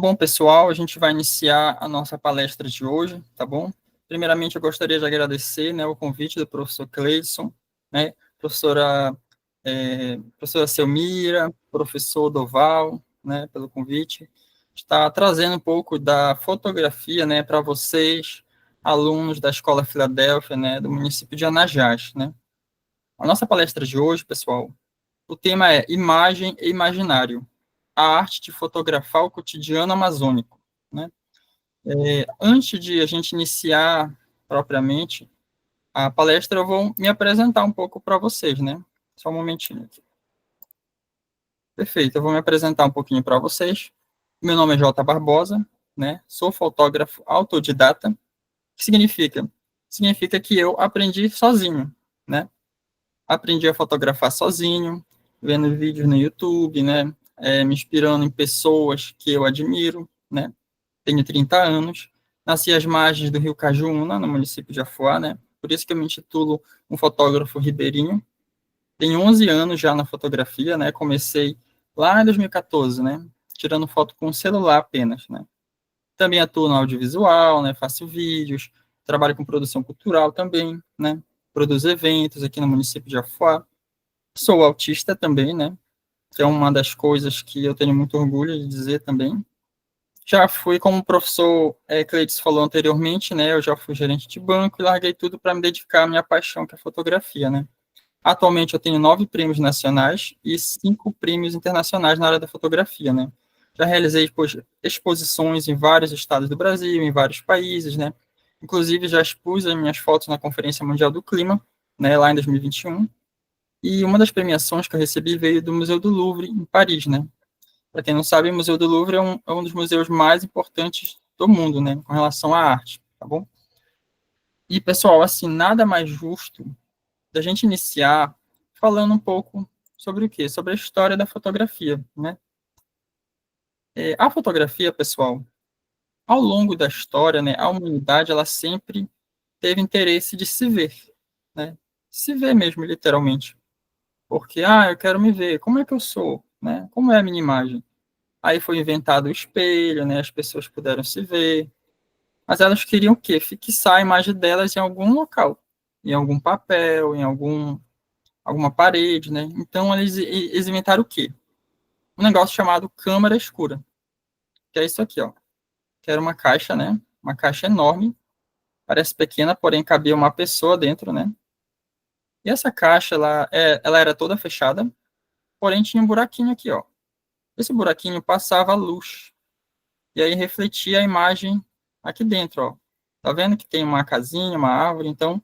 Bom, pessoal, a gente vai iniciar a nossa palestra de hoje, tá bom? Primeiramente, eu gostaria de agradecer, né, o convite do professor Cleidson, né, professora Selmira, professor Doval, né, pelo convite. Está trazendo um pouco da fotografia, né, para vocês, alunos da Escola Filadélfia, né, do município de Anajás, né. A nossa palestra de hoje, pessoal, o tema é Imagem e Imaginário, a arte de fotografar o cotidiano amazônico, né? Antes de a gente iniciar propriamente a palestra, eu vou me apresentar um pouco para vocês, né? Só um momentinho aqui. Perfeito, eu vou me apresentar um pouquinho para vocês. Meu nome é Jota Barbosa, né? Sou fotógrafo autodidata. O que significa? Significa que eu aprendi sozinho, né? Aprendi a fotografar sozinho, vendo vídeos no YouTube, né? Me inspirando em pessoas que eu admiro, né? Tenho 30 anos, nasci às margens do Rio Cajuína, no município de Afuá, né? Por isso que eu me intitulo um fotógrafo ribeirinho. Tenho 11 anos já na fotografia, né? Comecei lá em 2014, né? Tirando foto com celular apenas, né? Também atuo no audiovisual, né? Faço vídeos, trabalho com produção cultural também, né? Produzo eventos aqui no município de Afuá. Sou autista também, né? Que é uma das coisas que eu tenho muito orgulho de dizer também. Já fui, como o professor Cleides falou anteriormente, né? Eu já fui gerente de banco e larguei tudo para me dedicar à minha paixão, que é a fotografia, né? Atualmente eu tenho 9 prêmios nacionais e 5 prêmios internacionais na área da fotografia, né? Já realizei exposições em vários estados do Brasil, em vários países, né? Inclusive já expus as minhas fotos na Conferência Mundial do Clima, né? Lá em 2021. E uma das premiações que eu recebi veio do Museu do Louvre, em Paris, né? Para quem não sabe, o Museu do Louvre é um dos museus mais importantes do mundo, né, com relação à arte, tá bom? E, pessoal, assim, nada mais justo da gente iniciar falando um pouco sobre o quê? Sobre a história da fotografia, né? A fotografia, pessoal, ao longo da história, né, a humanidade, ela sempre teve interesse de se ver, né? Se ver mesmo, literalmente. Porque, eu quero me ver, como é que eu sou, né? Como é a minha imagem? Aí foi inventado o espelho, né? As pessoas puderam se ver. Mas elas queriam o quê? Fixar a imagem delas em algum local, em algum papel, alguma parede, né? Então eles inventaram o quê? Um negócio chamado câmera escura, que é isso aqui, ó. Que era uma caixa, né? Uma caixa enorme, parece pequena, porém cabia uma pessoa dentro, né? E essa caixa, ela era toda fechada, porém tinha um buraquinho aqui, ó. Esse buraquinho passava a luz, e aí refletia a imagem aqui dentro, ó. Tá vendo que tem uma casinha, uma árvore? Então,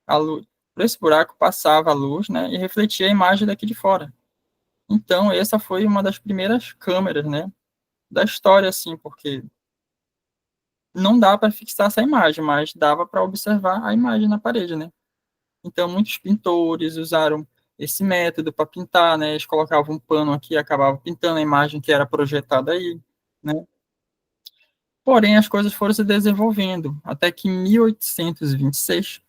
a luz, por esse buraco passava a luz, né, e refletia a imagem daqui de fora. Então, essa foi uma das primeiras câmeras, né, da história, assim, porque não dá para fixar essa imagem, mas dava para observar a imagem na parede, né. Então, muitos pintores usaram esse método para pintar, né, eles colocavam um pano aqui e acabavam pintando a imagem que era projetada aí, né. Porém, as coisas foram se desenvolvendo, até que em 1826,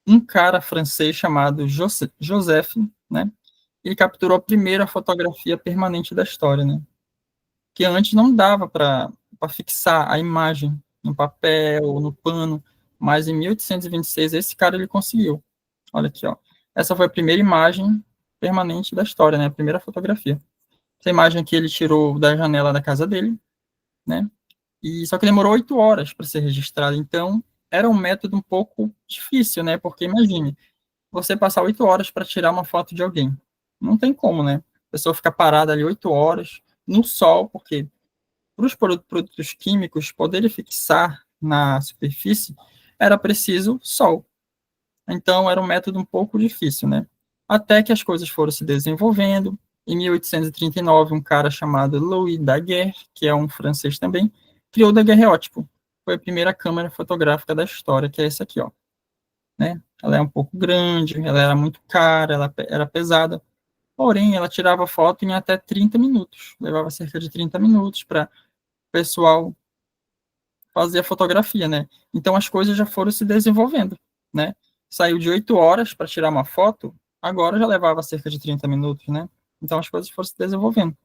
um cara francês chamado Joseph, né, ele capturou a primeira fotografia permanente da história, né, que antes não dava para fixar a imagem no papel ou no pano, mas em 1826 esse cara ele conseguiu. Olha aqui, ó. Essa foi a primeira imagem permanente da história, né, a primeira fotografia. Essa imagem aqui ele tirou da janela da casa dele, né, e só que demorou 8 horas para ser registrado, então era um método um pouco difícil, né, porque imagine, você passar 8 horas para tirar uma foto de alguém. Não tem como, né? A pessoa fica parada ali 8 horas no sol, porque para os produtos químicos poderem fixar na superfície, era preciso sol. Então, era um método um pouco difícil, né? Até que as coisas foram se desenvolvendo. Em 1839, um cara chamado Louis Daguerre, que é um francês também, criou o daguerreótipo. Foi a primeira câmera fotográfica da história, que é essa aqui, ó, né? Ela é um pouco grande, ela era muito cara, ela era pesada, porém ela tirava foto em até 30 minutos, levava cerca de 30 minutos para o pessoal fazer a fotografia, né? Então as coisas já foram se desenvolvendo, né? Saiu de 8 horas para tirar uma foto, agora já levava cerca de 30 minutos, né? Então as coisas foram se desenvolvendo.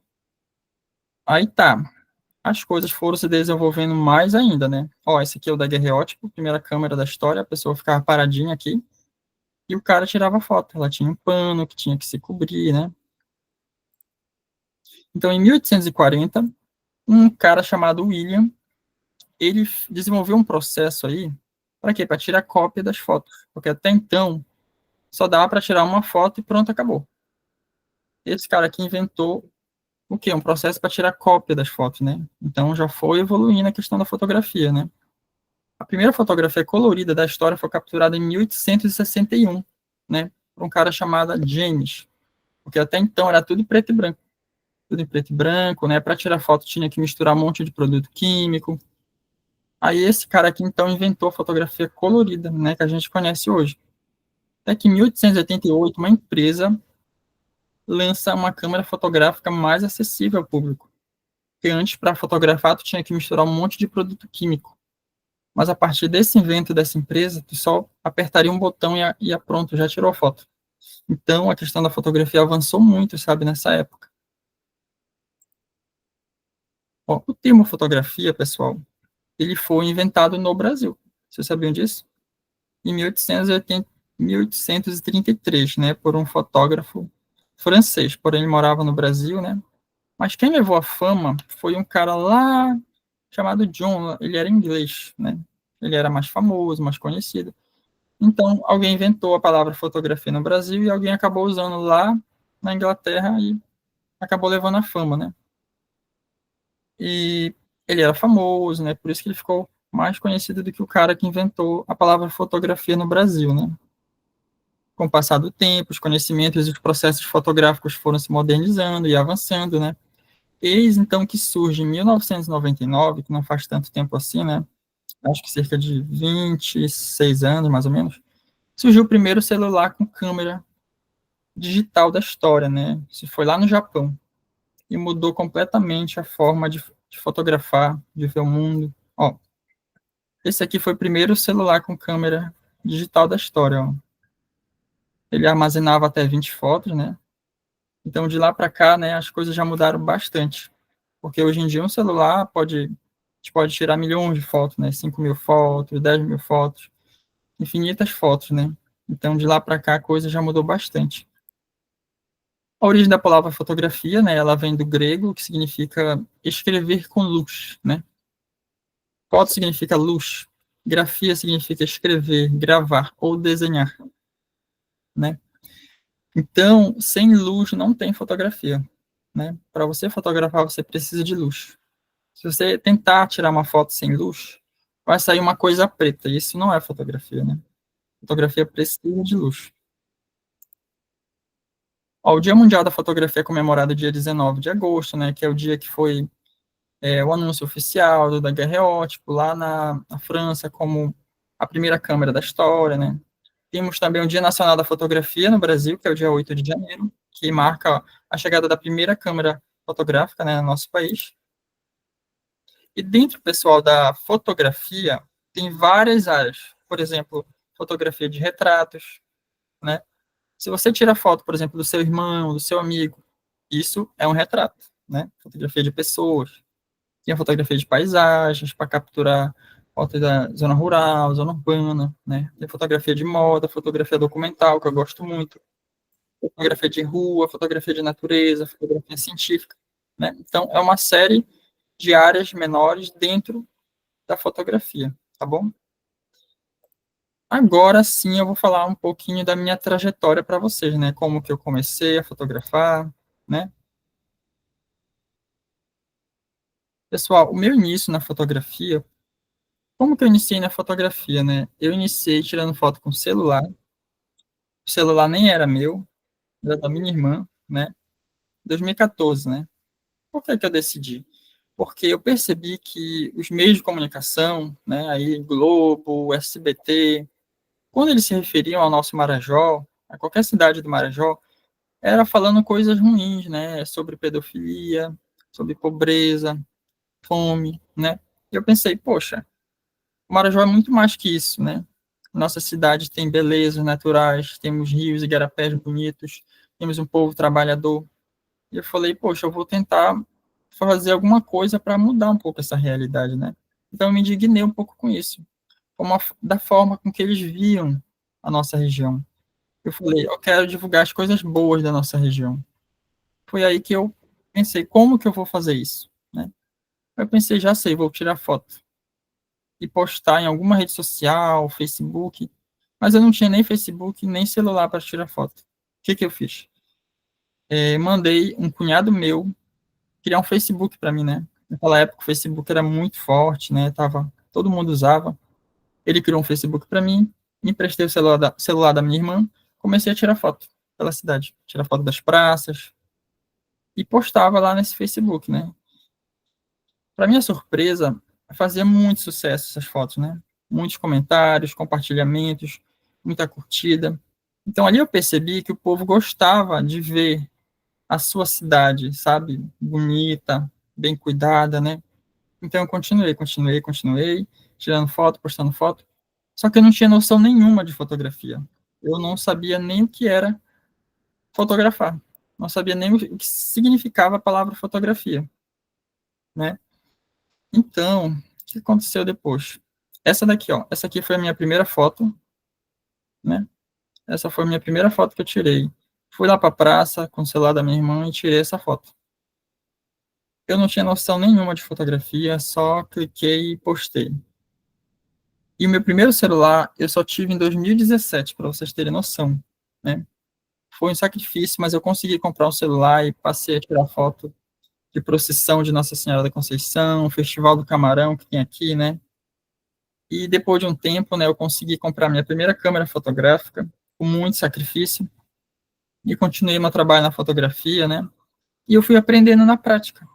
Aí tá. as coisas foram se desenvolvendo mais ainda, né? Ó, esse aqui é o daguerreótipo, primeira câmera da história, a pessoa ficava paradinha aqui, e o cara tirava foto. Ela tinha um pano que tinha que se cobrir, né? Então, em 1840, um cara chamado William, ele desenvolveu um processo aí, para quê? Para tirar cópia das fotos, porque até então só dava para tirar uma foto e pronto, acabou. Esse cara aqui inventou o quê? Um processo para tirar cópia das fotos, né? Então já foi evoluindo a questão da fotografia, né? A primeira fotografia colorida da história foi capturada em 1861, né? Por um cara chamado James, porque até então era tudo preto e branco. Tudo em preto e branco, né? Para tirar foto tinha que misturar um monte de produto químico. Aí esse cara aqui então inventou a fotografia colorida, né? Que a gente conhece hoje. Até que em 1888 uma empresa lança uma câmera fotográfica mais acessível ao público. Porque antes, para fotografar, tu tinha que misturar um monte de produto químico. Mas a partir desse invento dessa empresa, tu só apertaria um botão e ia pronto, já tirou a foto. Então, a questão da fotografia avançou muito, sabe, nessa época. Ó, o termo fotografia, pessoal, ele foi inventado no Brasil. Vocês sabiam disso? Em 1880, 1833, né, por um fotógrafo francês, porém ele morava no Brasil, né? Mas quem levou a fama foi um cara lá chamado John, ele era inglês, né? Ele era mais famoso, mais conhecido. Então, alguém inventou a palavra fotografia no Brasil e alguém acabou usando lá na Inglaterra e acabou levando a fama, né? E ele era famoso, né? Por isso que ele ficou mais conhecido do que o cara que inventou a palavra fotografia no Brasil, né? Com o passar do tempo, os conhecimentos e os processos fotográficos foram se modernizando e avançando, né? Eis então que surge em 1999, que não faz tanto tempo assim, né? Acho que cerca de 26 anos, mais ou menos, surgiu o primeiro celular com câmera digital da história, né? Isso foi lá no Japão e mudou completamente a forma de fotografar, de ver o mundo. Ó, esse aqui foi o primeiro celular com câmera digital da história, ó. Ele armazenava até 20 fotos, né? Então, de lá para cá, né, as coisas já mudaram bastante. Porque hoje em dia um celular a gente pode tirar milhões de fotos, né? 5.000 fotos, 10.000 fotos, infinitas fotos, né? Então, de lá para cá, a coisa já mudou bastante. A origem da palavra fotografia, né, ela vem do grego, que significa escrever com luz, né? Foto significa luz, grafia significa escrever, gravar ou desenhar, né? Então, sem luz não tem fotografia, né? Para você fotografar, você precisa de luz. Se você tentar tirar uma foto sem luz, vai sair uma coisa preta, e isso não é fotografia, né? Fotografia precisa de luz. Ó, o Dia Mundial da Fotografia é comemorado dia 19 de agosto, né, que é o dia que foi o anúncio oficial do daguerreótipo lá na França como a primeira câmera da história, né. Temos também o Dia Nacional da Fotografia no Brasil, que é o dia 8 de janeiro, que marca a chegada da primeira câmera fotográfica, né, no nosso país. E dentro, pessoal, da fotografia, tem várias áreas. Por exemplo, fotografia de retratos, né? Se você tira foto, por exemplo, do seu irmão, do seu amigo, isso é um retrato, né? Fotografia de pessoas. Tem a fotografia de paisagens, para capturar fotos da zona rural, zona urbana, né? Tem fotografia de moda, fotografia documental, que eu gosto muito. Fotografia de rua, fotografia de natureza, fotografia científica, né? Então, é uma série de áreas menores dentro da fotografia, tá bom? Agora sim eu vou falar um pouquinho da minha trajetória para vocês, né? Como que eu comecei a fotografar, né? Pessoal, o meu início na fotografia, como que eu iniciei na fotografia, né? Eu iniciei tirando foto com celular, o celular nem era meu, era da minha irmã, né? 2014, né? Por que que eu decidi? Porque eu percebi que os meios de comunicação, né, aí Globo, SBT, quando eles se referiam ao nosso Marajó, a qualquer cidade do Marajó, era falando coisas ruins, né, sobre pedofilia, sobre pobreza, fome, né? E eu pensei, poxa, o Marajó é muito mais que isso, né? Nossa cidade tem belezas naturais, temos rios e igarapés bonitos, temos um povo trabalhador. E eu falei, poxa, eu vou tentar fazer alguma coisa para mudar um pouco essa realidade, né? Então eu me indignei um pouco com isso, da forma com que eles viam a nossa região. Eu falei, eu quero divulgar as coisas boas da nossa região. Foi aí que eu pensei, como que eu vou fazer isso, né? Eu pensei, já sei, vou tirar foto e postar em alguma rede social, Facebook, mas eu não tinha nem Facebook, nem celular para tirar foto. O que que eu fiz? Mandei um cunhado meu criar um Facebook para mim, né? Naquela época o Facebook era muito forte, né? Todo mundo usava. Ele criou um Facebook para mim, me emprestei o celular da minha irmã, comecei a tirar foto pela cidade, tirar foto das praças e postava lá nesse Facebook, né? Para minha surpresa, fazia muito sucesso essas fotos, né? Muitos comentários, compartilhamentos, muita curtida. Então ali eu percebi que o povo gostava de ver a sua cidade, sabe? Bonita, bem cuidada, né? Então eu continuei, tirando foto, postando foto. Só que eu não tinha noção nenhuma de fotografia. Eu não sabia nem o que era fotografar. Não sabia nem o que significava a palavra fotografia, né? Então, o que aconteceu depois? Essa daqui, ó. Essa aqui foi a minha primeira foto, né? Essa foi a minha primeira foto que eu tirei. Fui lá para a praça com o celular da minha irmã e tirei essa foto. Eu não tinha noção nenhuma de fotografia, só cliquei e postei. E o meu primeiro celular eu só tive em 2017, para vocês terem noção, né? Foi um sacrifício, mas eu consegui comprar um celular e passei a tirar foto de procissão de Nossa Senhora da Conceição, Festival do Camarão que tem aqui, né? E depois de um tempo, né, eu consegui comprar minha primeira câmera fotográfica, com muito sacrifício, e continuei meu trabalho na fotografia, né? E eu fui aprendendo na prática.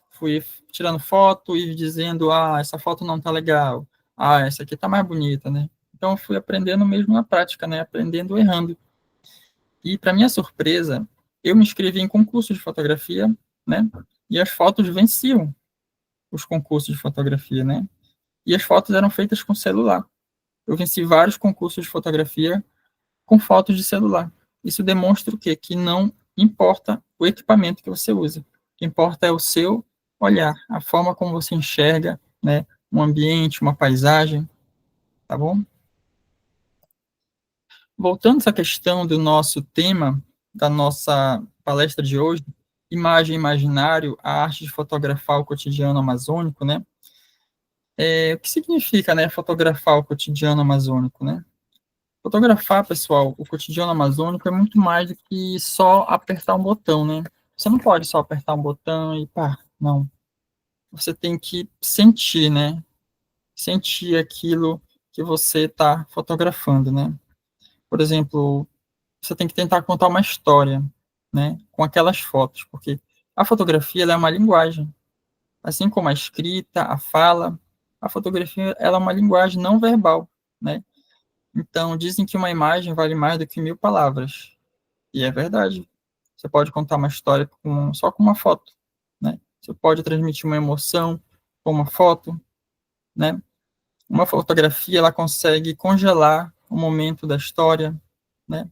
Fui tirando foto e dizendo, essa foto não tá legal. Essa aqui tá mais bonita, né? Então eu fui aprendendo mesmo na prática, né? Aprendendo errando. E para minha surpresa, eu me inscrevi em concurso de fotografia, né? E as fotos venciam os concursos de fotografia, né? E as fotos eram feitas com celular. Eu venci vários concursos de fotografia com fotos de celular. Isso demonstra o quê? Que não importa o equipamento que você usa. O que importa é o seu olhar, a forma como você enxerga, né, um ambiente, uma paisagem, tá bom? Voltando a essa questão do nosso tema, da nossa palestra de hoje, imagem e imaginário, a arte de fotografar o cotidiano amazônico, né? O que significa, né, fotografar o cotidiano amazônico, né? Fotografar, pessoal, o cotidiano amazônico é muito mais do que só apertar um botão, né? Você não pode só apertar um botão e pá, não. Você tem que sentir, né? Sentir aquilo que você está fotografando, né? Por exemplo, você tem que tentar contar uma história, né? Com aquelas fotos, porque a fotografia ela é uma linguagem. Assim como a escrita, a fala, a fotografia ela é uma linguagem não verbal, né? Então, dizem que uma imagem vale mais do que 1.000 palavras. E é verdade. Você pode contar uma história só com uma foto, né? Você pode transmitir uma emoção com uma foto, né? Uma fotografia, ela consegue congelar o momento da história, né?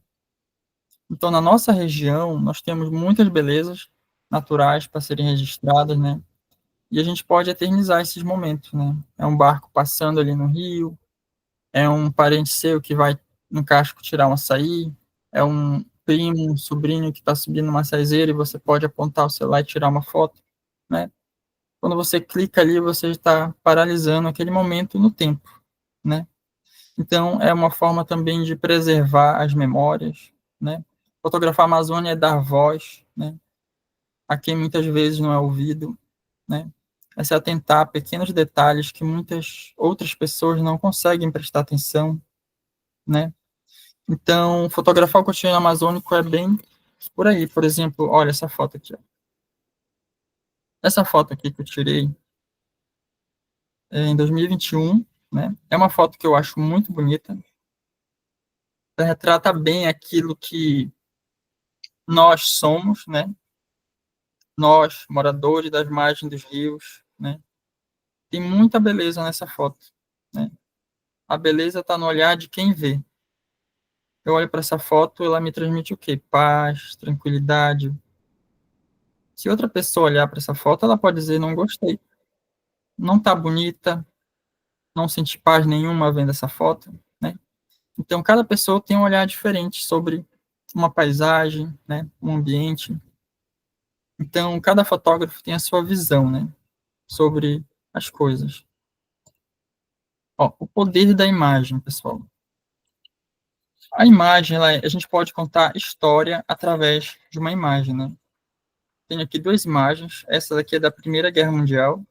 Então, na nossa região, nós temos muitas belezas naturais para serem registradas, né? E a gente pode eternizar esses momentos, né? É um barco passando ali no rio, é um parente seu que vai no casco tirar um açaí, é um primo, um sobrinho que está subindo uma açaizeira e você pode apontar o celular e tirar uma foto, né? Quando você clica ali, você está paralisando aquele momento no tempo, né? Então, é uma forma também de preservar as memórias, né? Fotografar a Amazônia é dar voz, né? A quem muitas vezes não é ouvido, né? É se atentar a pequenos detalhes que muitas outras pessoas não conseguem prestar atenção, né? Então, fotografar o cotidiano amazônico é bem por aí. Por exemplo, olha essa foto aqui. Ó. Essa foto aqui que eu tirei em 2021, né? É uma foto que eu acho muito bonita. Ela retrata bem aquilo que nós somos, né? Nós, moradores das margens dos rios, né? Tem muita beleza nessa foto, né? A beleza está no olhar de quem vê. Eu olho para essa foto, ela me transmite o quê? Paz, tranquilidade, Se outra pessoa olhar para essa foto, ela pode dizer, não gostei, não está bonita, não senti paz nenhuma vendo essa foto, né? Então, cada pessoa tem um olhar diferente sobre uma paisagem, né, um ambiente. Então, cada fotógrafo tem a sua visão, né, sobre as coisas. Ó, o poder da imagem, pessoal. A imagem, a gente pode contar história através de uma imagem, né? Tenho aqui duas imagens. Essa daqui é da Primeira Guerra Mundial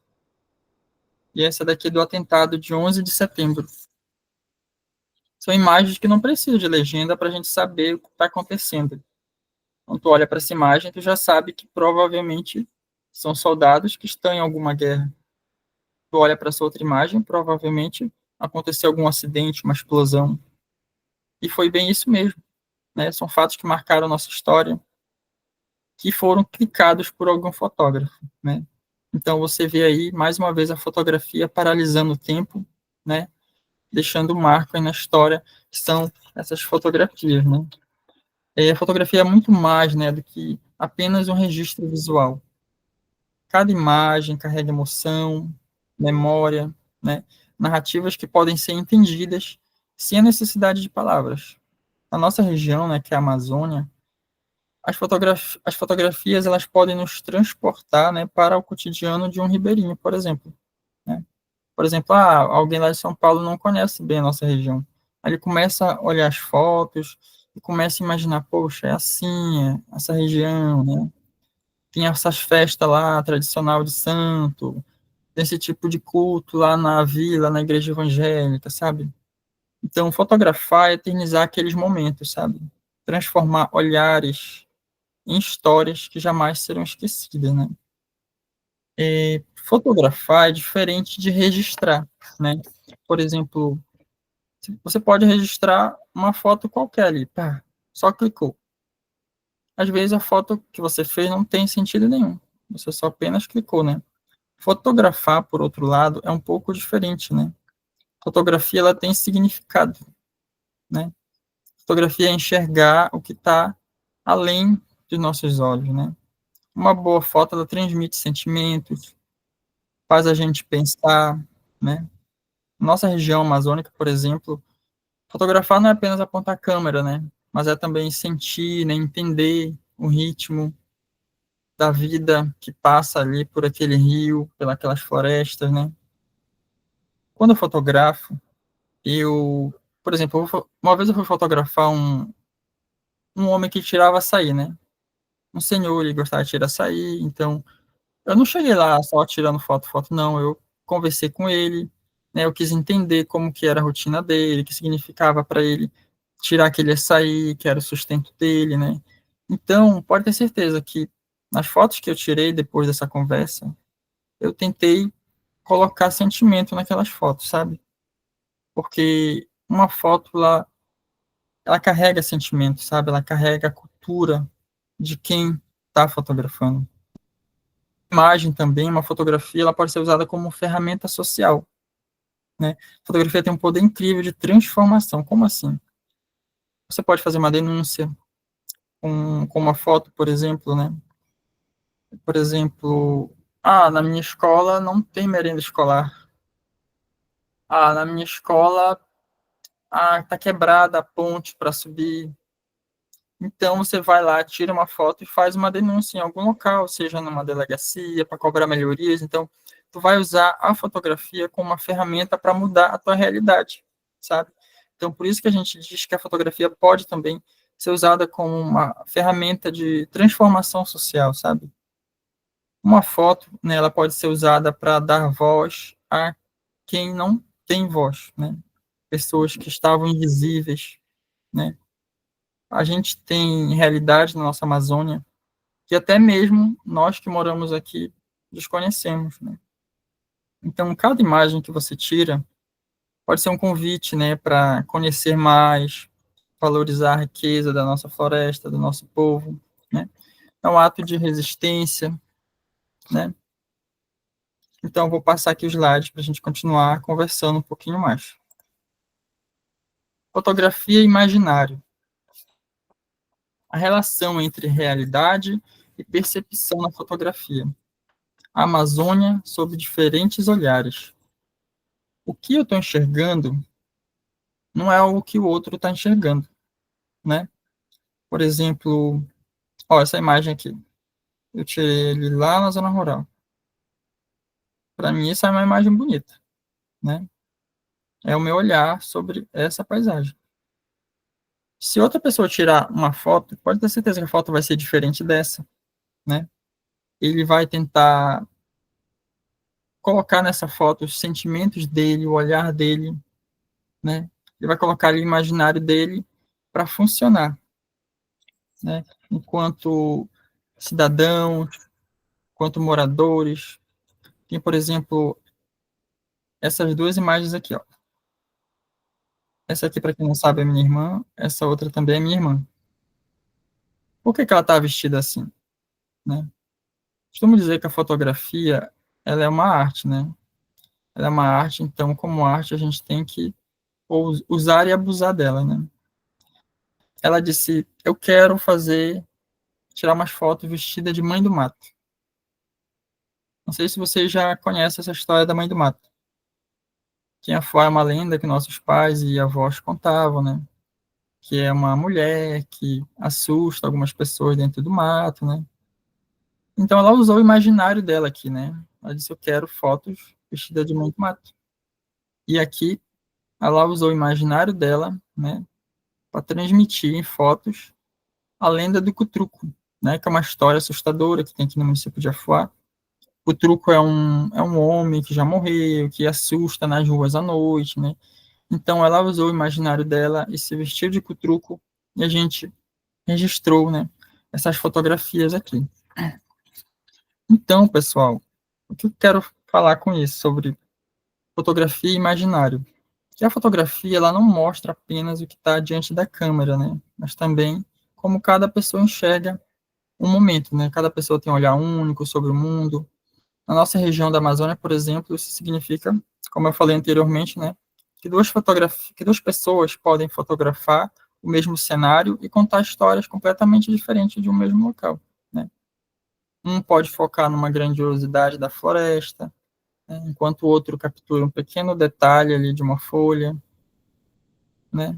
e essa daqui é do atentado de 11 de setembro. São imagens que não precisam de legenda para a gente saber o que está acontecendo. Quando tu olha para essa imagem, tu já sabe que provavelmente são soldados que estão em alguma guerra. Tu olha para essa outra imagem, provavelmente aconteceu algum acidente, uma explosão. E foi bem isso mesmo, né? São fatos que marcaram a nossa história, que foram clicados por algum fotógrafo, né? Então você vê aí mais uma vez a fotografia paralisando o tempo, né? Deixando um marco aí na história, que são essas fotografias, né? E a fotografia é muito mais, né, do que apenas um registro visual. Cada imagem carrega emoção, memória, né? Narrativas que podem ser entendidas sem a necessidade de palavras. Na nossa região, né, que é a Amazônia, as fotografias elas podem nos transportar, né, para o cotidiano de um ribeirinho, por exemplo, né? Por exemplo, alguém lá de São Paulo não conhece bem a nossa região. Aí ele começa a olhar as fotos e começa a imaginar, poxa, é assim, essa região, né? Tem essas festas lá, tradicional de santo, tem esse tipo de culto lá na vila, na igreja evangélica, sabe? Então, fotografar é eternizar aqueles momentos, sabe? Transformar olhares em histórias que jamais serão esquecidas, né? Fotografar é diferente de registrar, né? Por exemplo, você pode registrar uma foto qualquer ali, pá, só clicou. Às vezes a foto que você fez não tem sentido nenhum, você só apenas clicou, né? Fotografar, por outro lado, é um pouco diferente, né? Fotografia, ela tem significado, né? Fotografia é enxergar o que está além dos nossos olhos, né? Uma boa foto, ela transmite sentimentos, faz a gente pensar, né? Nossa região amazônica, por exemplo, fotografar não é apenas apontar a câmera, né? Mas é também sentir, né? Entender o ritmo da vida que passa ali por aquele rio, pelas florestas, né? Quando eu fotografo, por exemplo, uma vez eu fui fotografar um homem que tirava açaí, né? Um senhor, ele gostava de tirar açaí, então eu não cheguei lá só tirando foto, não. Eu conversei com ele, né? Eu quis entender como que era a rotina dele, o que significava para ele tirar aquele açaí, que era o sustento dele, né? Então, pode ter certeza que nas fotos que eu tirei depois dessa conversa, eu tentei colocar sentimento naquelas fotos, sabe? Porque uma foto, ela carrega sentimento, sabe? Ela carrega a cultura de quem está fotografando. Imagem também, uma fotografia, ela pode ser usada como ferramenta social, né? A fotografia tem um poder incrível de transformação. Como assim? Você pode fazer uma denúncia com uma foto, por exemplo, né? Por exemplo, na minha escola não tem merenda escolar. Na minha escola tá quebrada a ponte para subir. Então você vai lá, tira uma foto e faz uma denúncia em algum local, seja numa delegacia, para cobrar melhorias. Então, tu vai usar a fotografia como uma ferramenta para mudar a tua realidade, sabe? Então, por isso que a gente diz que a fotografia pode também ser usada como uma ferramenta de transformação social, sabe? Uma foto, né, ela pode ser usada para dar voz a quem não tem voz, né? Pessoas que estavam invisíveis, né? A gente tem realidade na nossa Amazônia que até mesmo nós que moramos aqui desconhecemos, né? Então, cada imagem que você tira pode ser um convite, né, para conhecer mais, valorizar a riqueza da nossa floresta, do nosso povo, né? É um ato de resistência, né? Então, eu vou passar aqui os slides para a gente continuar conversando um pouquinho mais. Fotografia e imaginário. A relação entre realidade e percepção na fotografia. A Amazônia sob diferentes olhares. O que eu estou enxergando não é o que o outro está enxergando, né? Por exemplo, ó, essa imagem aqui. Eu tirei ele lá na zona rural. Para mim, essa é uma imagem bonita, né? É o meu olhar sobre essa paisagem. Se outra pessoa tirar uma foto, pode ter certeza que a foto vai ser diferente dessa, né? Ele vai tentar colocar nessa foto os sentimentos dele, o olhar dele, né? Ele vai colocar ali o imaginário dele para funcionar, né? Enquanto cidadãos, enquanto moradores. Tem, por exemplo, essas duas imagens aqui, ó. Essa aqui, para quem não sabe, é minha irmã, essa outra também é minha irmã. Por que que ela está vestida assim, né? Costumo dizer que a fotografia, ela é uma arte, né? Ela é uma arte, então, como arte, a gente tem que usar e abusar dela, né? Ela disse, eu quero tirar umas fotos vestida de mãe do mato. Não sei se você já conhece essa história da mãe do mato. Que foi uma lenda que nossos pais e avós contavam, né? Que é uma mulher que assusta algumas pessoas dentro do mato, né? Então ela usou o imaginário dela aqui, né? Ela disse, eu quero fotos vestida de mãe do mato. E aqui ela usou o imaginário dela, né? Para transmitir em fotos a lenda do Cutruco, né? Que é uma história assustadora que tem aqui no município de Afuá. O Truco é um homem que já morreu, que assusta nas ruas à noite, né? Então ela usou o imaginário dela e se vestiu de Cutruco e a gente registrou, né? Essas fotografias aqui. Então, pessoal, o que eu quero falar com isso sobre fotografia e imaginário? Que a fotografia ela não mostra apenas o que está diante da câmera, né? Mas também como cada pessoa enxerga um momento, né? Cada pessoa tem um olhar único sobre o mundo. Na nossa região da Amazônia, por exemplo, isso significa, como eu falei anteriormente, né, que duas pessoas podem fotografar o mesmo cenário e contar histórias completamente diferentes de um mesmo local, né? Um pode focar numa grandiosidade da floresta, né, enquanto o outro captura um pequeno detalhe ali de uma folha, né?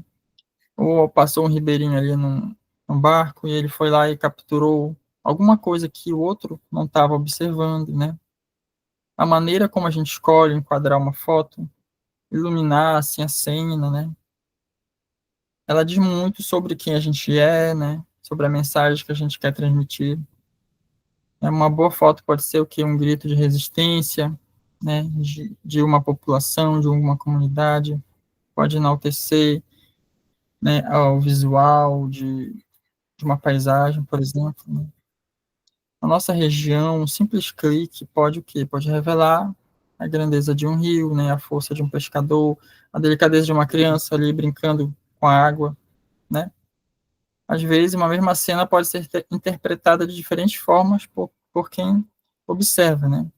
Ou passou um ribeirinho ali num barco e ele foi lá e capturou alguma coisa que o outro não estava observando, né? A maneira como a gente escolhe enquadrar uma foto, iluminar assim a cena, né? Ela diz muito sobre quem a gente é, né? Sobre a mensagem que a gente quer transmitir. Uma boa foto pode ser o que um grito de resistência, né? De uma população, de uma comunidade, pode enaltecer, né? O visual de uma paisagem, por exemplo, né? Na nossa região, um simples clique pode o quê? Pode revelar a grandeza de um rio, né, a força de um pescador, a delicadeza de uma criança ali brincando com a água, né? Às vezes, uma mesma cena pode ser interpretada de diferentes formas por quem observa, né?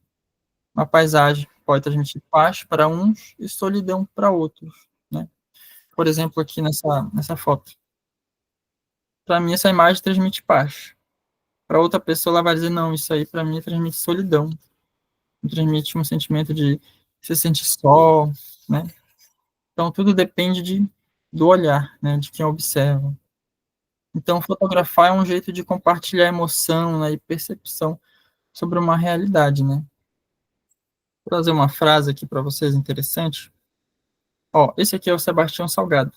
Uma paisagem pode transmitir paz para uns e solidão para outros, né? Por exemplo, aqui nessa foto. Para mim, essa imagem transmite paz. Para outra pessoa, ela vai dizer, não, isso aí para mim transmite solidão. Transmite um sentimento de se sentir só, né? Então, tudo depende do olhar, né, de quem observa. Então, fotografar é um jeito de compartilhar emoção, né, e percepção sobre uma realidade, né? Vou trazer uma frase aqui para vocês interessante. Ó, esse aqui é o Sebastião Salgado.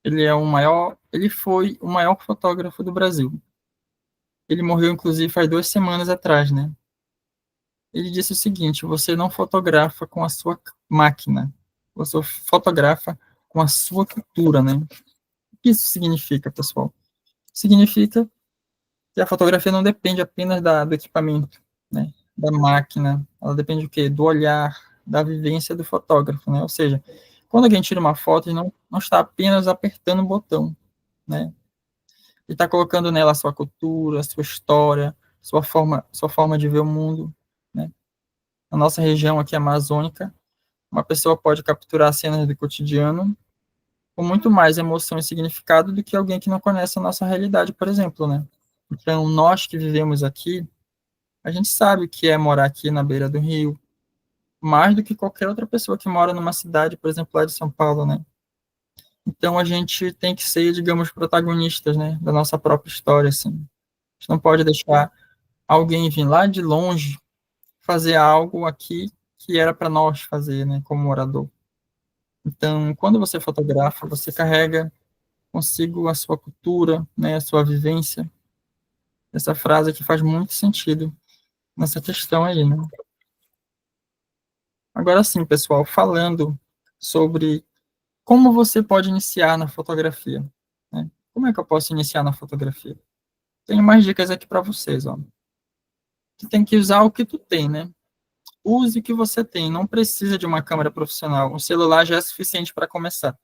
Ele foi o maior fotógrafo do Brasil. Ele morreu, inclusive, faz 2 semanas atrás, né? Ele disse o seguinte: você não fotografa com a sua máquina, você fotografa com a sua cultura, né? O que isso significa, pessoal? Significa que a fotografia não depende apenas do equipamento, né? Da máquina, ela depende do quê? Do olhar, da vivência do fotógrafo, né? Ou seja, quando alguém tira uma foto, ele não está apenas apertando um botão, né? Ele está colocando nela a sua cultura, a sua história, sua forma de ver o mundo, né? Na nossa região aqui amazônica, uma pessoa pode capturar cenas do cotidiano com muito mais emoção e significado do que alguém que não conhece a nossa realidade, por exemplo, né? Então, nós que vivemos aqui, a gente sabe o que é morar aqui na beira do rio, mais do que qualquer outra pessoa que mora numa cidade, por exemplo, lá de São Paulo, né? Então, a gente tem que ser, digamos, protagonistas, né, da nossa própria história, assim. A gente não pode deixar alguém vir lá de longe fazer algo aqui que era para nós fazer, né, como morador. Então, quando você fotografa, você carrega consigo a sua cultura, né, a sua vivência. Essa frase aqui faz muito sentido nessa questão aí, né? Agora sim, pessoal, falando sobre como você pode iniciar na fotografia, né? Como é que eu posso iniciar na fotografia? Tenho mais dicas aqui para vocês, ó. Tu tem que usar o que tu tem, né? Use o que você tem, não precisa de uma câmera profissional. Um celular já é suficiente para começar.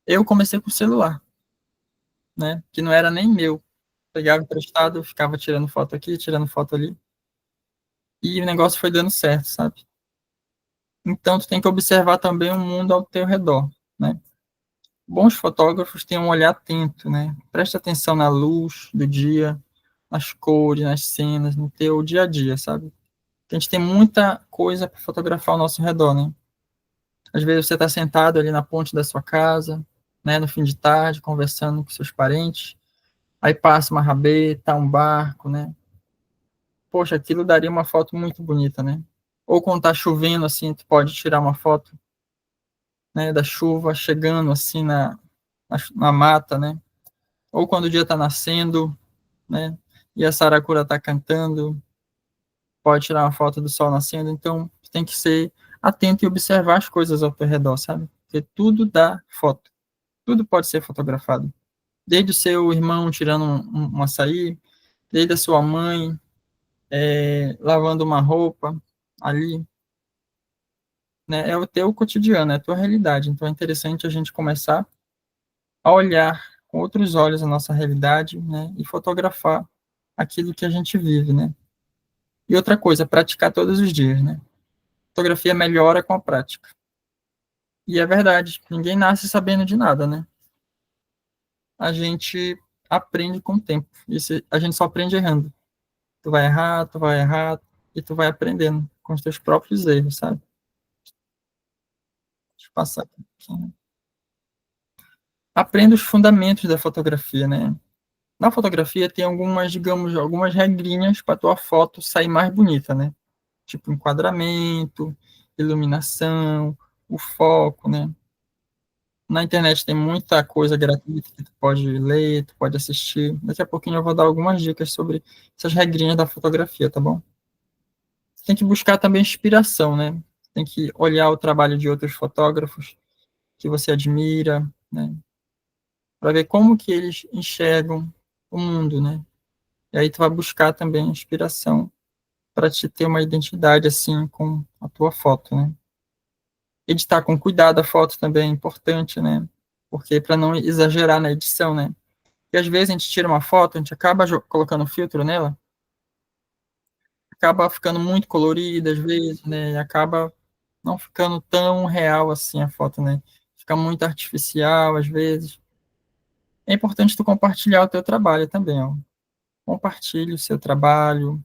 Eu comecei com o celular, né? Que não era nem meu. Pegava emprestado, ficava tirando foto aqui, tirando foto ali, e o negócio foi dando certo, sabe? Então, tu tem que observar também o mundo ao teu redor, né? Bons fotógrafos têm um olhar atento, né? Presta atenção na luz do dia, nas cores, nas cenas, no teu dia a dia, sabe? A gente tem muita coisa para fotografar ao nosso redor, né? Às vezes você está sentado ali na ponte da sua casa, né, no fim de tarde, conversando com seus parentes, aí passa uma rabeta, um barco, né? Poxa, aquilo daria uma foto muito bonita, né? Ou quando tá chovendo, assim, tu pode tirar uma foto, né, da chuva chegando, assim, na mata, né? Ou quando o dia tá nascendo, né? E a saracura tá cantando, pode tirar uma foto do sol nascendo. Então, tem que ser atento e observar as coisas ao teu redor, sabe? Porque tudo dá foto. Tudo pode ser fotografado. Desde o seu irmão tirando um açaí, desde a sua mãe lavando uma roupa ali, né? É o teu cotidiano, é a tua realidade. Então é interessante a gente começar a olhar com outros olhos a nossa realidade, né? E fotografar aquilo que a gente vive, né? E outra coisa, praticar todos os dias, né? Fotografia melhora com a prática. E é verdade, ninguém nasce sabendo de nada, né? A gente aprende com o tempo. A gente só aprende errando. Tu vai errar, e tu vai aprendendo com os teus próprios erros, sabe? Deixa eu passar aqui. Aprenda os fundamentos da fotografia, né? Na fotografia tem algumas, digamos, algumas regrinhas para tua foto sair mais bonita, né? Tipo enquadramento, iluminação, o foco, né? Na internet tem muita coisa gratuita que tu pode ler, tu pode assistir. Daqui a pouquinho eu vou dar algumas dicas sobre essas regrinhas da fotografia, tá bom? Você tem que buscar também inspiração, né? Tem que olhar o trabalho de outros fotógrafos que você admira, né? Para ver como que eles enxergam o mundo, né? E aí tu vai buscar também inspiração para te ter uma identidade assim com a tua foto, né? Editar com cuidado a foto também é importante, né? Porque para não exagerar na edição, né? E às vezes a gente tira uma foto, a gente acaba colocando filtro nela, acaba ficando muito colorida às vezes, né? E acaba não ficando tão real assim a foto, né? Fica muito artificial às vezes. É importante tu compartilhar o teu trabalho também, ó. Compartilhe o seu trabalho,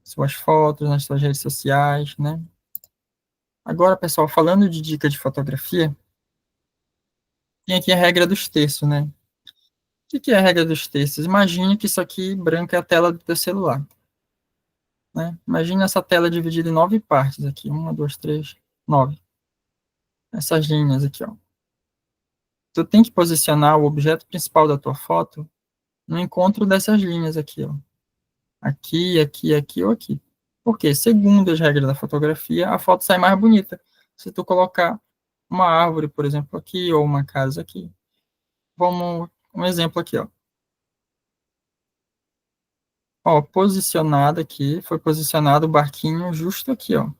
suas fotos nas suas redes sociais, né? Agora, pessoal, falando de dica de fotografia, tem aqui a regra dos terços, né? O que é a regra dos terços? Imagine que isso aqui branco é a tela do teu celular, né? Imagine essa tela dividida em 9 partes aqui. Uma, duas, três, 9. Essas linhas aqui, ó. Tu tem que posicionar o objeto principal da tua foto no encontro dessas linhas aqui, ó. Aqui, aqui, aqui ou aqui. Porque, segundo as regras da fotografia, a foto sai mais bonita se tu colocar uma árvore, por exemplo, aqui, ou uma casa aqui. Vamos, um exemplo aqui, ó. Ó, posicionado aqui, foi posicionado o barquinho justo aqui, ó,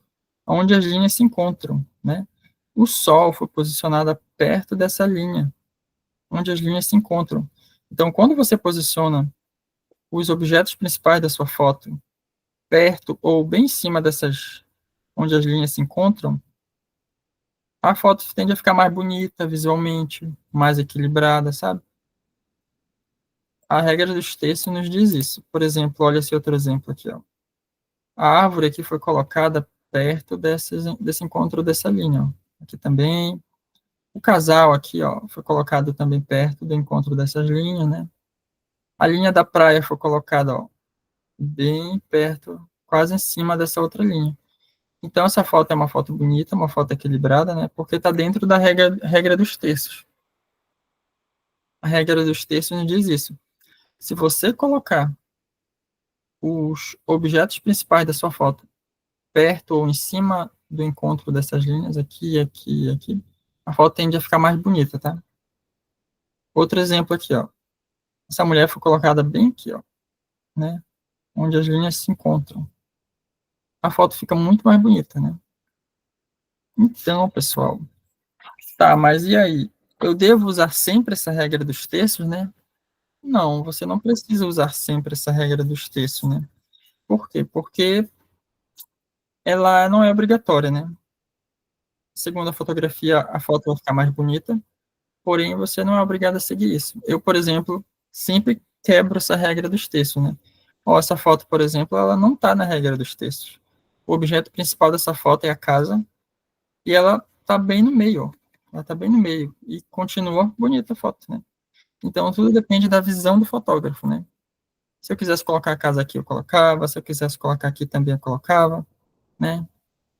onde as linhas se encontram, né? O sol foi posicionado perto dessa linha, onde as linhas se encontram. Então, quando você posiciona os objetos principais da sua foto perto ou bem em cima dessas, onde as linhas se encontram, a foto tende a ficar mais bonita visualmente, mais equilibrada, sabe? a regra dos terços nos diz isso. Por exemplo, olha esse outro exemplo aqui, ó. A árvore aqui foi colocada perto desse encontro dessa linha, ó. Aqui também. O casal aqui, ó, foi colocado também perto do encontro dessas linhas, né? A linha da praia foi colocada, ó, bem perto, quase em cima dessa outra linha. Então, essa foto é uma foto bonita, uma foto equilibrada, né? Porque está dentro da regra dos terços. A regra dos terços nos diz isso. Se você colocar os objetos principais da sua foto perto ou em cima do encontro dessas linhas, aqui, aqui, aqui, a foto tende a ficar mais bonita, tá? Outro exemplo aqui, ó. Essa mulher foi colocada bem aqui, ó, né? Onde as linhas se encontram. A foto fica muito mais bonita, né? Então, pessoal, tá, mas e aí? Eu devo usar sempre essa regra dos terços, né? Não, você não precisa usar sempre essa regra dos terços, né? Por quê? Porque ela não é obrigatória, né? Segundo a fotografia, a foto vai ficar mais bonita, porém você não é obrigado a seguir isso. Eu, por exemplo, sempre quebro essa regra dos terços, né? Ó, essa foto, por exemplo, ela não está na regra dos terços. O objeto principal dessa foto é a casa e ela está bem no meio, ó. Ela está bem no meio e continua bonita a foto, né? Então tudo depende da visão do fotógrafo, né? Se eu quisesse colocar a casa aqui, eu colocava. Se eu quisesse colocar aqui também, eu colocava, né?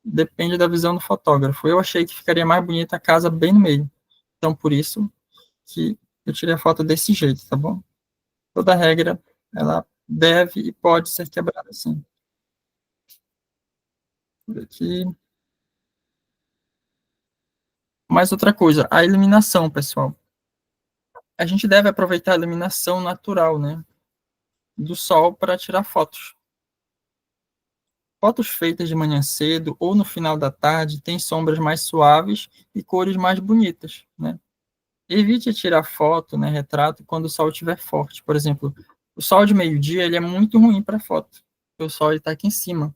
Depende da visão do fotógrafo. Eu achei que ficaria mais bonita a casa bem no meio. Então, por isso que eu tirei a foto desse jeito, tá bom? Toda regra, ela deve e pode ser quebrada, sim. Por aqui. Mais outra coisa, a iluminação, pessoal. A gente deve aproveitar a iluminação natural, né? Do sol para tirar fotos. Fotos feitas de manhã cedo ou no final da tarde têm sombras mais suaves e cores mais bonitas, né? Evite tirar foto, né, retrato, quando o sol estiver forte. Por exemplo, o sol de meio-dia ele é muito ruim para foto, porque o sol está aqui em cima.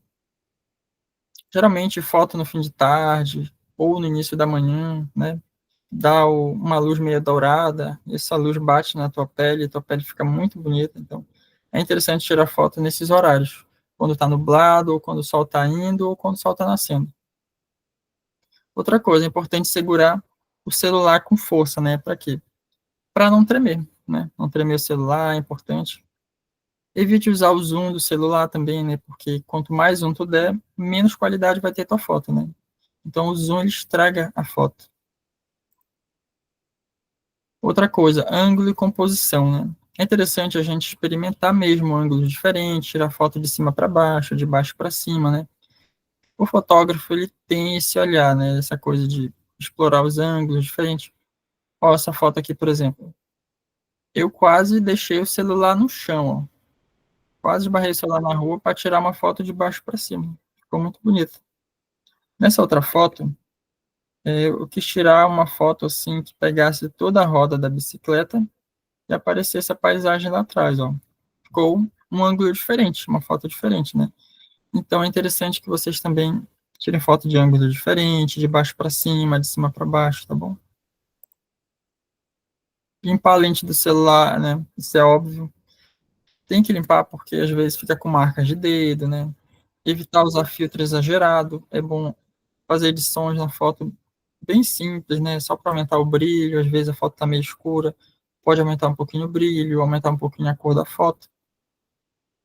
Geralmente, foto no fim de tarde ou no início da manhã, né, dá uma luz meio dourada, e essa luz bate na tua pele fica muito bonita. Então, é interessante tirar foto nesses horários, quando está nublado, ou quando o sol está indo, ou quando o sol está nascendo. Outra coisa, é importante segurar o celular com força, né? Para quê? Para não tremer, né? Não tremer o celular é importante. Evite usar o zoom do celular também, né? Porque quanto mais zoom tu der, menos qualidade vai ter tua foto, né? Então o zoom ele estraga a foto. Outra coisa, ângulo e composição, né? É interessante a gente experimentar mesmo ângulos diferentes, tirar foto de cima para baixo, de baixo para cima, né? O fotógrafo ele tem esse olhar, né? Essa coisa de explorar os ângulos diferentes. Ó, essa foto aqui, por exemplo. Eu quase deixei o celular no chão, ó. Quase esbarrei o celular na rua para tirar uma foto de baixo para cima. Ficou muito bonito. Nessa outra foto, eu quis tirar uma foto assim que pegasse toda a roda da bicicleta e aparecesse a paisagem lá atrás, ó. Ficou um ângulo diferente, uma foto diferente, né? Então é interessante que vocês também tirem foto de ângulo diferente, de baixo para cima, de cima para baixo, tá bom? Limpar a lente do celular, né? Isso é óbvio. Tem que limpar porque às vezes fica com marcas de dedo, né? Evitar usar filtro exagerado. É bom fazer edições na foto bem simples, né? Só para aumentar o brilho. Às vezes a foto está meio escura. Pode aumentar um pouquinho o brilho, aumentar um pouquinho a cor da foto.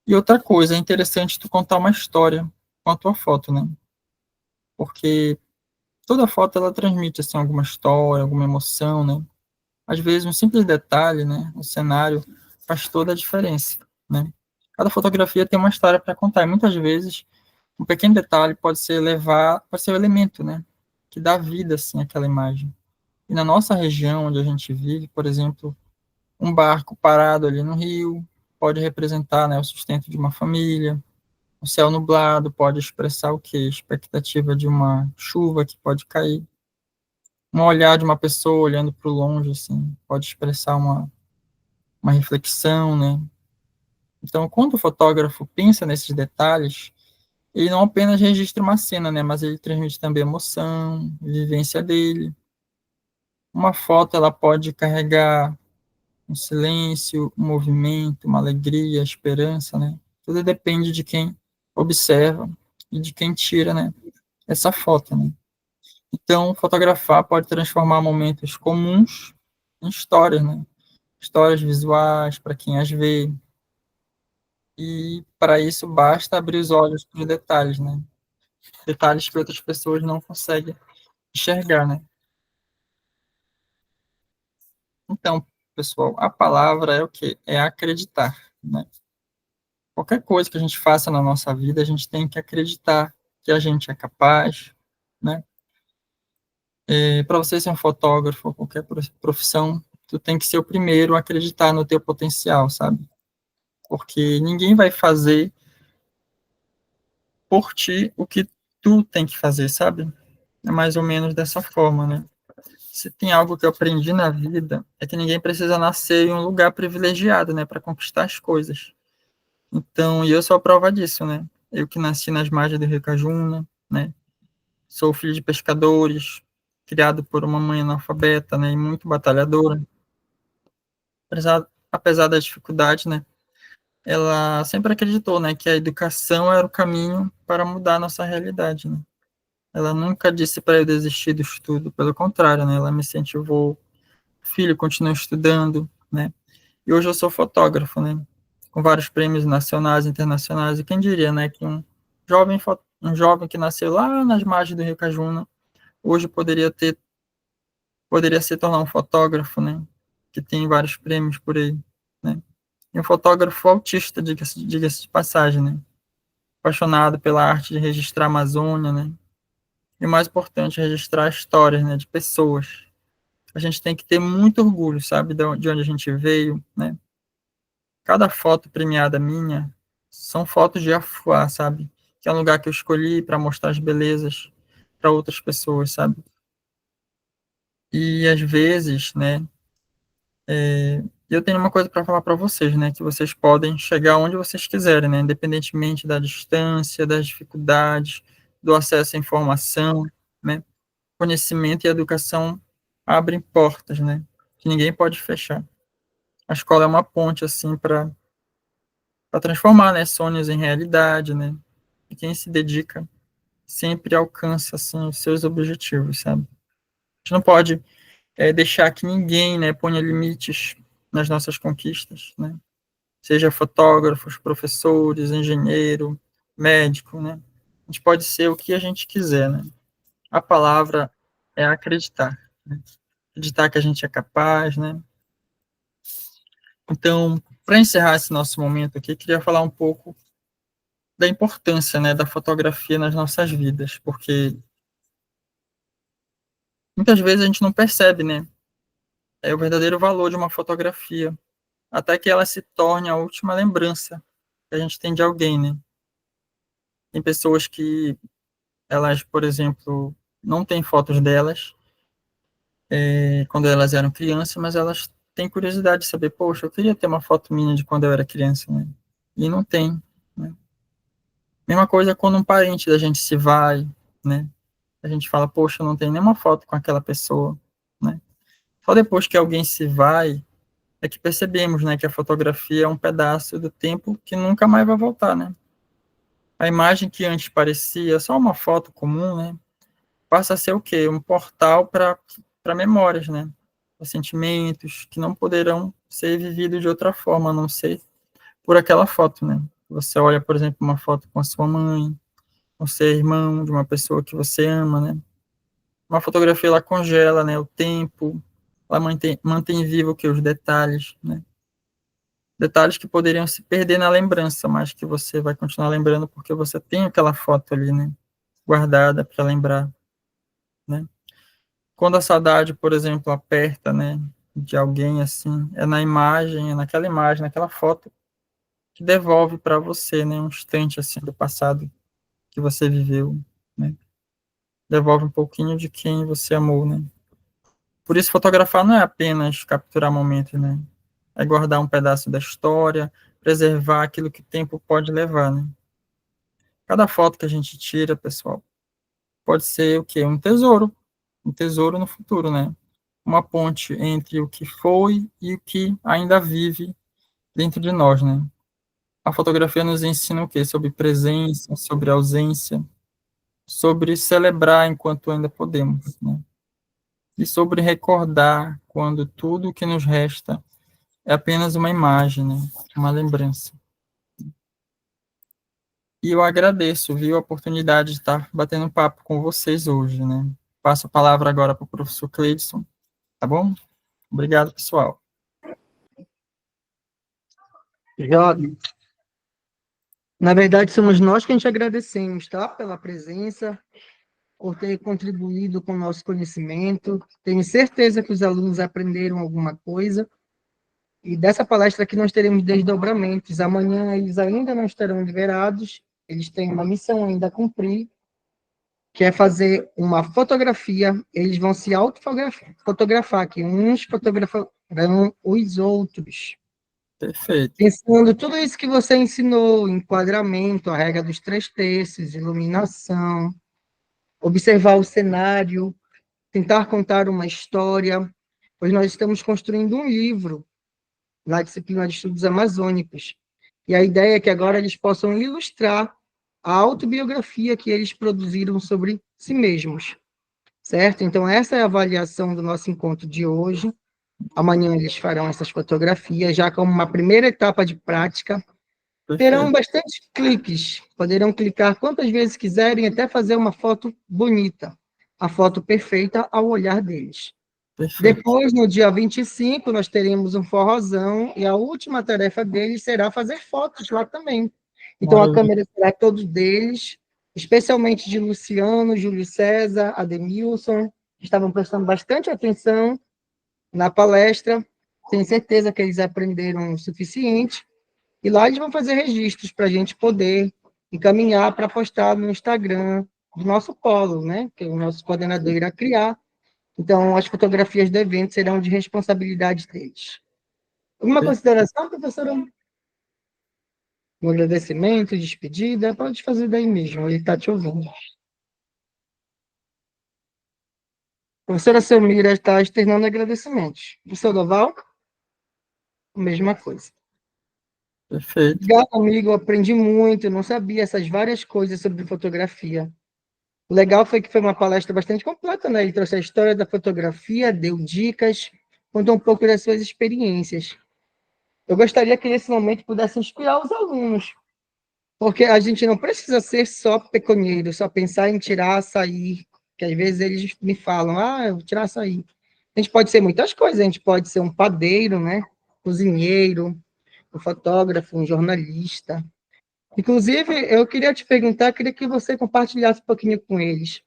E outra coisa, é interessante tu contar uma história com a tua foto, né? Porque toda foto ela transmite assim alguma história, alguma emoção, né? Às vezes um simples detalhe, né, no cenário faz toda a diferença, né? Cada fotografia tem uma história para contar, e muitas vezes um pequeno detalhe pode ser o elemento, né, que dá vida assim àquela imagem. E na nossa região onde a gente vive, por exemplo, um barco parado ali no rio pode representar, né, o sustento de uma família. O céu nublado pode expressar o quê? Expectativa de uma chuva que pode cair. Um olhar de uma pessoa olhando para o longe, assim, pode expressar uma reflexão, né? Então, quando o fotógrafo pensa nesses detalhes, ele não apenas registra uma cena, né? Mas ele transmite também emoção, vivência dele. Uma foto, ela pode carregar um silêncio, um movimento, uma alegria, esperança, né? Tudo depende de quem observa e de quem tira, né? Essa foto, né? Então, fotografar pode transformar momentos comuns em histórias, né? Histórias visuais para quem as vê. E para isso basta abrir os olhos para os detalhes, né? Detalhes que outras pessoas não conseguem enxergar, né? Então, pessoal, a palavra é o quê? É acreditar, né? Qualquer coisa que a gente faça na nossa vida, a gente tem que acreditar que a gente é capaz, né? Para você ser um fotógrafo ou qualquer profissão, tu tem que ser o primeiro a acreditar no teu potencial, sabe? Porque ninguém vai fazer por ti o que tu tem que fazer, sabe? É mais ou menos dessa forma, né? Se tem algo que eu aprendi na vida, é que ninguém precisa nascer em um lugar privilegiado, né, para conquistar as coisas. Então, e eu sou a prova disso, né? Eu que nasci nas margens do Rio Cajuna, né? Sou filho de pescadores, criado por uma mãe analfabeta, né, e muito batalhadora. Apesar da dificuldade, né? Ela sempre acreditou, né, que a educação era o caminho para mudar a nossa realidade, né? Ela nunca disse para eu desistir do estudo, pelo contrário, né? Ela me incentivou, filho, continua estudando, né? E hoje eu sou fotógrafo, né? Com vários prêmios nacionais e internacionais. E quem diria, né, que um jovem que nasceu lá nas margens do Rio Cajuna, hoje poderia se tornar um fotógrafo, né? Que tem vários prêmios por aí, né? E um fotógrafo autista, diga-se de passagem, né? Apaixonado pela arte de registrar a Amazônia, né? E o mais importante, registrar histórias, né, de pessoas. A gente tem que ter muito orgulho, sabe, de onde a gente veio, né? Cada foto premiada minha são fotos de Afuá, sabe? Que é um lugar que eu escolhi para mostrar as belezas para outras pessoas, sabe? E às vezes, né, eu tenho uma coisa para falar para vocês, né, que vocês podem chegar onde vocês quiserem, né, independentemente da distância, das dificuldades, do acesso à informação, né? Conhecimento e educação abrem portas, né, que ninguém pode fechar. A escola é uma ponte assim para transformar, né, sonhos em realidade, né? E quem se dedica sempre alcança assim os seus objetivos, sabe? A gente não pode deixar que ninguém, né, ponha limites nas nossas conquistas, né? Seja fotógrafos, professores, engenheiro, médico, né? A gente pode ser o que a gente quiser, né? A palavra é acreditar, né? Acreditar que a gente é capaz, né? Então, para encerrar esse nosso momento aqui, queria falar um pouco da importância, né, da fotografia nas nossas vidas, porque muitas vezes a gente não percebe, né, o verdadeiro valor de uma fotografia, até que ela se torne a última lembrança que a gente tem de alguém, né? Tem pessoas que elas, por exemplo, não têm fotos delas quando elas eram crianças, mas elas têm curiosidade de saber, poxa, eu queria ter uma foto minha de quando eu era criança, né? E não tem, né? Mesma coisa quando um parente da gente se vai, né? A gente fala, poxa, não tem nenhuma foto com aquela pessoa, né? Só depois que alguém se vai, é que percebemos, né, que a fotografia é um pedaço do tempo que nunca mais vai voltar, né? A imagem que antes parecia só uma foto comum, né, passa a ser o quê? Um portal para memórias, né? Para sentimentos que não poderão ser vividos de outra forma, a não ser por aquela foto, né? Você olha, por exemplo, uma foto com a sua mãe, com seu irmão, de uma pessoa que você ama, né? Uma fotografia, ela congela, né, o tempo, ela mantém vivo que os detalhes, né? Detalhes que poderiam se perder na lembrança, mas que você vai continuar lembrando porque você tem aquela foto ali, né, guardada para lembrar, né? Quando a saudade, por exemplo, aperta, né, de alguém assim, é na imagem, é naquela imagem, naquela foto que devolve para você, né, um instante assim do passado que você viveu, né? Devolve um pouquinho de quem você amou, né? Por isso, fotografar não é apenas capturar momentos, né? É guardar um pedaço da história, preservar aquilo que o tempo pode levar, né? Cada foto que a gente tira, pessoal, pode ser o quê? Um tesouro no futuro, né? uma ponte entre o que foi e o que ainda vive dentro de nós, né? A fotografia nos ensina o quê? Sobre presença, sobre ausência, sobre celebrar enquanto ainda podemos, né? E sobre recordar quando tudo o que nos resta é apenas uma imagem, né? Uma lembrança. E eu agradeço, viu, a oportunidade de estar batendo papo com vocês hoje, né? Passo a palavra agora para o professor Cleidson, tá bom? Obrigado, pessoal. Jovem, na verdade, somos nós que a gente agradecemos, tá? Pela presença, por ter contribuído com o nosso conhecimento. Tenho certeza que os alunos aprenderam alguma coisa. E dessa palestra aqui nós teremos desdobramentos. Amanhã eles ainda não estarão liberados, eles têm uma missão ainda a cumprir, que é fazer uma fotografia. Eles vão se autofotografar, que uns fotografarão os outros. Perfeito, Pensando tudo isso que você ensinou, enquadramento, a regra dos 3/3, iluminação, observar o cenário, tentar contar uma história, pois nós estamos construindo um livro na disciplina de estudos amazônicos. E a ideia é que agora eles possam ilustrar a autobiografia que eles produziram sobre si mesmos, certo? Então, essa é a avaliação do nosso encontro de hoje. Amanhã eles farão essas fotografias, já como uma primeira etapa de prática. Terão perfeito, bastante cliques, poderão clicar quantas vezes quiserem até fazer uma foto bonita, a foto perfeita ao olhar deles. perfeito. Depois, no dia 25, nós teremos um forrozão e a última tarefa deles será fazer fotos lá também. Então, a Maravilha, câmera será todos deles, especialmente de Luciano, Júlio César, Ademilson, que estavam prestando bastante atenção na palestra. Tenho certeza que eles aprenderam o suficiente. E lá eles vão fazer registros para a gente poder encaminhar para postar no Instagram do nosso polo, né? Que o nosso coordenador irá criar. Então, as fotografias do evento serão de responsabilidade deles. Alguma consideração, professora? Um agradecimento, despedida? Pode fazer daí mesmo, ele está te ouvindo. A professora Selmira está externando agradecimentos. Professor Doval, mesma coisa. perfeito, Obrigado, amigo. Eu aprendi muito. Eu não sabia essas várias coisas sobre fotografia. O legal foi que foi uma palestra bastante completa, né? Ele trouxe a história da fotografia, deu dicas, contou um pouco das suas experiências. Eu gostaria que nesse momento pudesse inspirar os alunos, porque a gente não precisa ser só peconheiro, só pensar em tirar açaí, que às vezes eles me falam, eu vou tirar açaí. A gente pode ser muitas coisas, a gente pode ser um padeiro, né? Cozinheiro, um fotógrafo, um jornalista. Inclusive, eu queria te perguntar, queria que você compartilhasse um pouquinho com eles.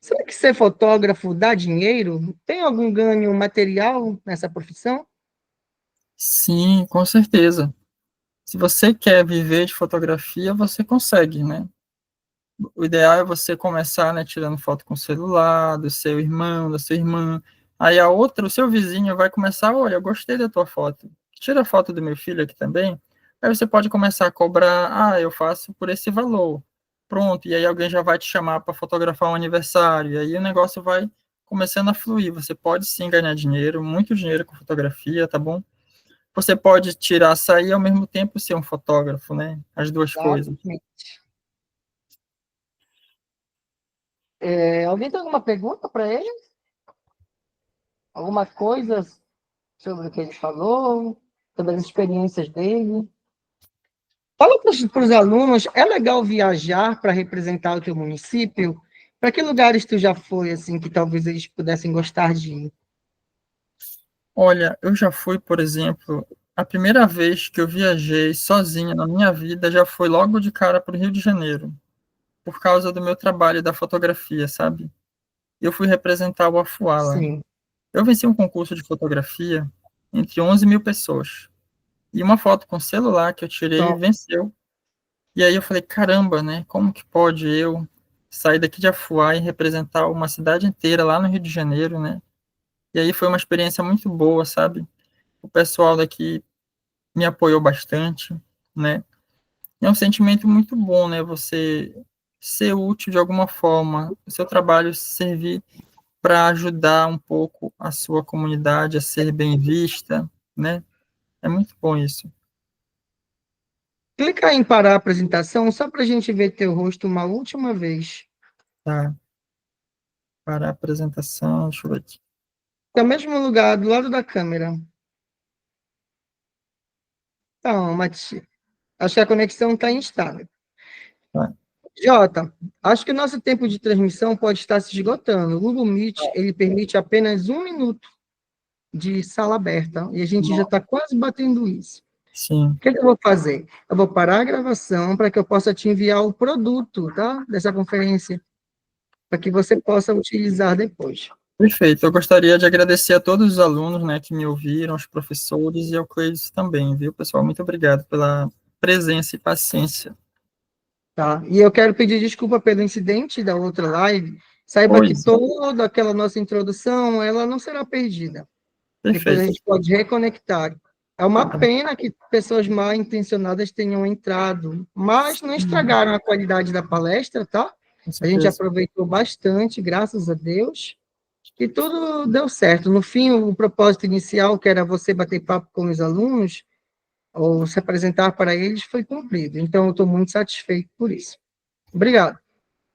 Será que ser fotógrafo dá dinheiro? Tem algum ganho material nessa profissão? sim, com certeza. Se você quer viver de fotografia, você consegue, né? O ideal é você começar, né, tirando foto com o celular, do seu irmão, da sua irmã. Aí a outra, o seu vizinho vai começar, olha, eu gostei da tua foto. Tira a foto do meu filho aqui também. Aí você pode começar a cobrar, eu faço por esse valor. Pronto, e aí alguém já vai te chamar para fotografar um aniversário. E aí o negócio vai começando a fluir. Você pode sim ganhar dinheiro, muito dinheiro com fotografia, tá bom? Você pode tirar, sair e ao mesmo tempo ser um fotógrafo, né? As duas coisas. Alguém tem alguma pergunta para ele? Alguma coisa sobre o que ele falou? Sobre as experiências dele? Fala para os alunos, é legal viajar para representar o teu município? Para que lugares tu já foi, assim, que talvez eles pudessem gostar de ir? Olha, eu já fui, por exemplo, a primeira vez que eu viajei sozinho na minha vida já foi logo de cara para o Rio de Janeiro, por causa do meu trabalho da fotografia, sabe? Eu fui representar o Afuá lá. Sim. Eu venci um concurso de fotografia entre 11 mil pessoas. E uma foto com celular que eu tirei Então, venceu. E aí eu falei, caramba, né? Como que pode eu sair daqui de Afuá e representar uma cidade inteira lá no Rio de Janeiro, né? E aí foi uma experiência muito boa, sabe? O pessoal daqui me apoiou bastante, né? É um sentimento muito bom, né? Você ser útil de alguma forma, o seu trabalho servir para ajudar um pouco a sua comunidade a ser bem vista, né? É muito bom isso. Clica em parar a apresentação só para a gente ver teu rosto uma última vez. Tá? Para a apresentação, deixa eu ver aqui. Tá no mesmo lugar, do lado da câmera. Então, Mati, acho que a conexão está instável. Tá. Jota, acho que o nosso tempo de transmissão pode estar se esgotando. O Google Meet, ele permite apenas 1 minuto de sala aberta, e a gente já está quase batendo isso. Sim, O que eu vou fazer? Eu vou parar a gravação para que eu possa te enviar o produto, tá? Dessa conferência, para que você possa utilizar depois. perfeito. Eu gostaria de agradecer a todos os alunos, né, que me ouviram, os professores e ao Cleides também, viu, pessoal? Muito obrigado pela presença e paciência. Tá? E eu quero pedir desculpa pelo incidente da outra live. Saiba que Pois, toda aquela nossa introdução, ela não será perdida. Depois a perfeito. gente pode reconectar. É uma pena que pessoas mal intencionadas tenham entrado, mas não estragaram a qualidade da palestra, tá? Com A gente certeza. aproveitou bastante, graças a Deus, e tudo deu certo. No fim, o propósito inicial, que era você bater papo com os alunos, ou se apresentar para eles, foi cumprido. Então, eu estou muito satisfeito por isso. Obrigado.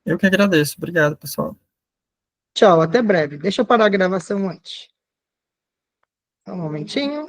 Eu que agradeço. Obrigado, pessoal. Tchau, até breve. Deixa eu parar a gravação antes. Só um momentinho.